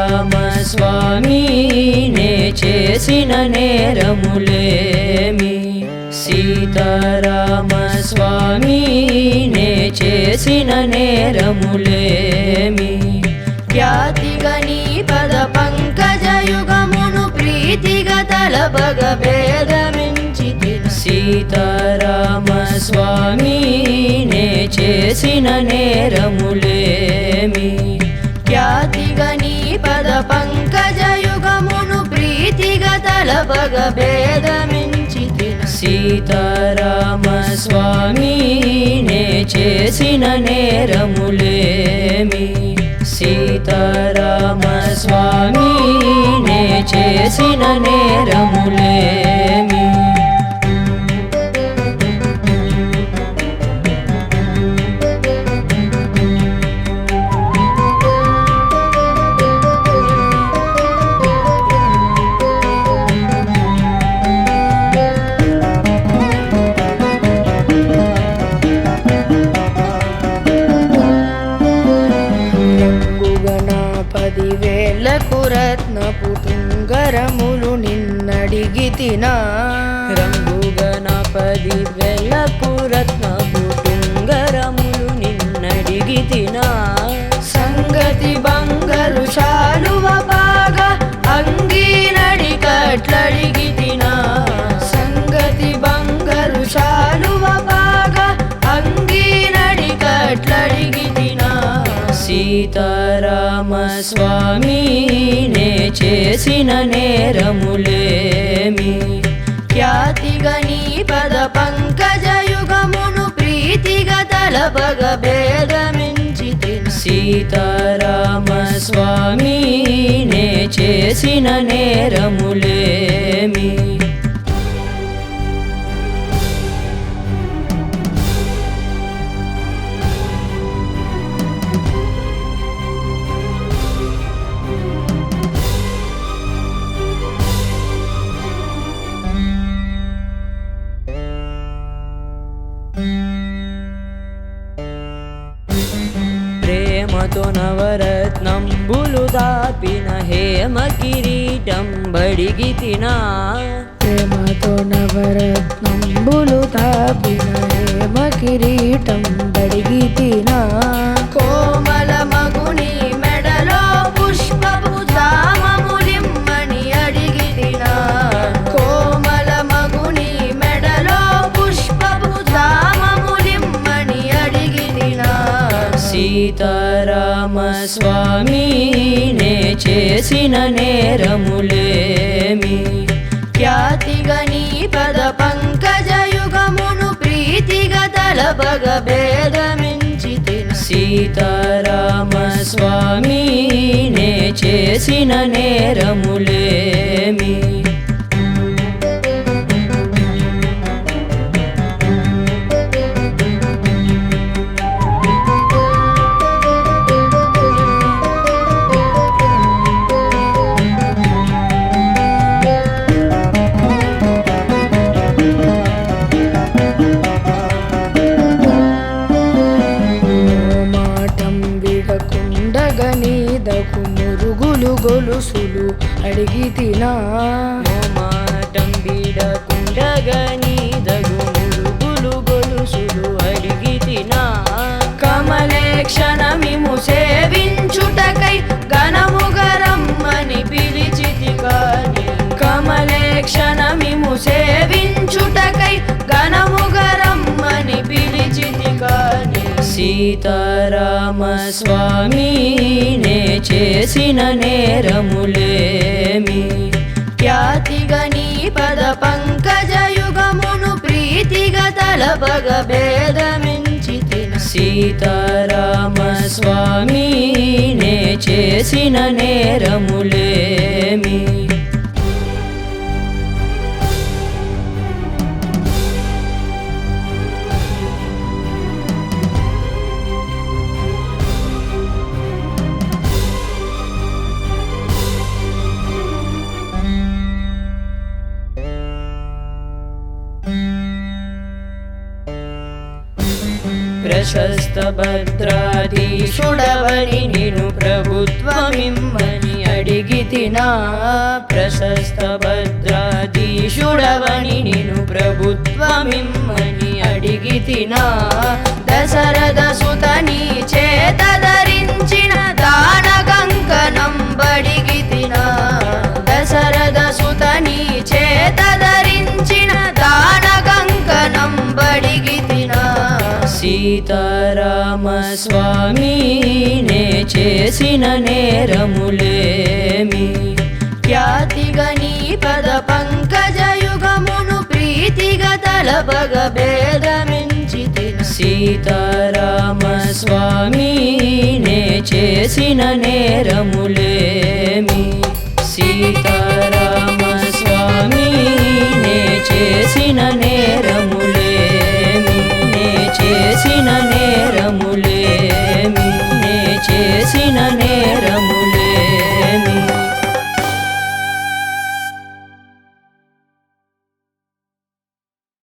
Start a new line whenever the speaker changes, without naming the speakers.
సీతారామస్వామి నే చేసిన నేరములేమి, సీతారామస్వామి నే చేసిన నేరములేమి.
ఖ్యాతిగా నీ పద పంకజయుగమును ప్రీతిగా తలపగ భేదమించి
సీతారామస్వామి నే చేసిన నేరములేమి,
ఖ్యాతిగా నీ పద పంకజయుగమును ప్రీతిగా తలపగ భేదమించి
సీతారామస్వామి నే చేసిన నేరములేమి, సీతారామస్వామి నే చేసిన నేరములేమి.
పదివేలకు రత్నపు తుంగరములు నిన్నడిగితినా,
రంగుగన 10,000కు రత్నపు తుంగరములు నిన్నడిగితినా.
సంగతి బంగారు శాలువ బాగా అంగీనడి కట్లడిగితినా, సంగతి బంగారు శాలువ బాగా అంగీనడి కట్లడిగితినా.
సీతారామస్వామి నే చేసిన నేరములేమి,
ఖ్యాతిగా నీ పద పంకజయుగమును ప్రీతిగా తలపగ భేదమించి
సీతారామస్వామి నే చేసిన నేరములేమి. ప్రేమతో నవరత్నంబులు దాపిన హేమ కిరీటం బడిగితినా,
ప్రేమతో నవరత్నంబులు తాపిన హేమ కిరీటం బడిగితినా. కోమల మగుని మెడలో పుష్పపు ధామములిమ్మని అడిగితినా, కోమల మగుని మెడలో పుష్పపు ధామములిమ్మని అడిగితినా.
సీతారామస్వామి నే చేసిన నేరములేమి,
ఖ్యాతిగా నీ పద పంకజయుగమును ప్రీతిగా తలపగ భేదమించి
సీతారామస్వామి నే చేసిన నేరములేమి.
నీదకు మురుగులు గొలుసులు అడిగితినా,
మాటం బిడకుండగా నీదగు మురుగులు గొలుసులు అడిగితినా.
కమలేక్షణమిము సేవించుటకై ఘనముగరమ్మని పిలిచితి కాని, కమలేక్షణమిము సేవించుటకై ఘనముగరమ్మని పిలిచితి కాని.
సీతారామస్వామి నే చేసిన నేరములేమి,
ఖ్యాతిగా నీ పద పంకజయుగమును ప్రీతిగా తలపగ భేదమించి
సీతారామస్వామి నే చేసిన నేరములేమి. ప్రశస్త భద్రాధీశుడవని నిను ప్రభుత్వమిమ్మని అడిగితినా ప్రశస్త భద్రాధీశుడవని నిను ప్రభుత్వమిమ్మని అడిగితినా
దశరథ సుతని చేత ధరించిన దాన కంకణం బడిగితినా దశరథ సుతని చేత ధరించిన దాన కంకణం బడిగితినా
సీతారామ స్వామి నే చేసిన నేరములేమి
ఖ్యాతిగా నీ పద పంకజయుగమును ప్రీతిగా తలపగ భేదమించితిన
సీతారామ స్వామి నే చేసిన నేరములేమి సీతారామ స్వామి నే చేసిన నేరములేమి నే చేసిన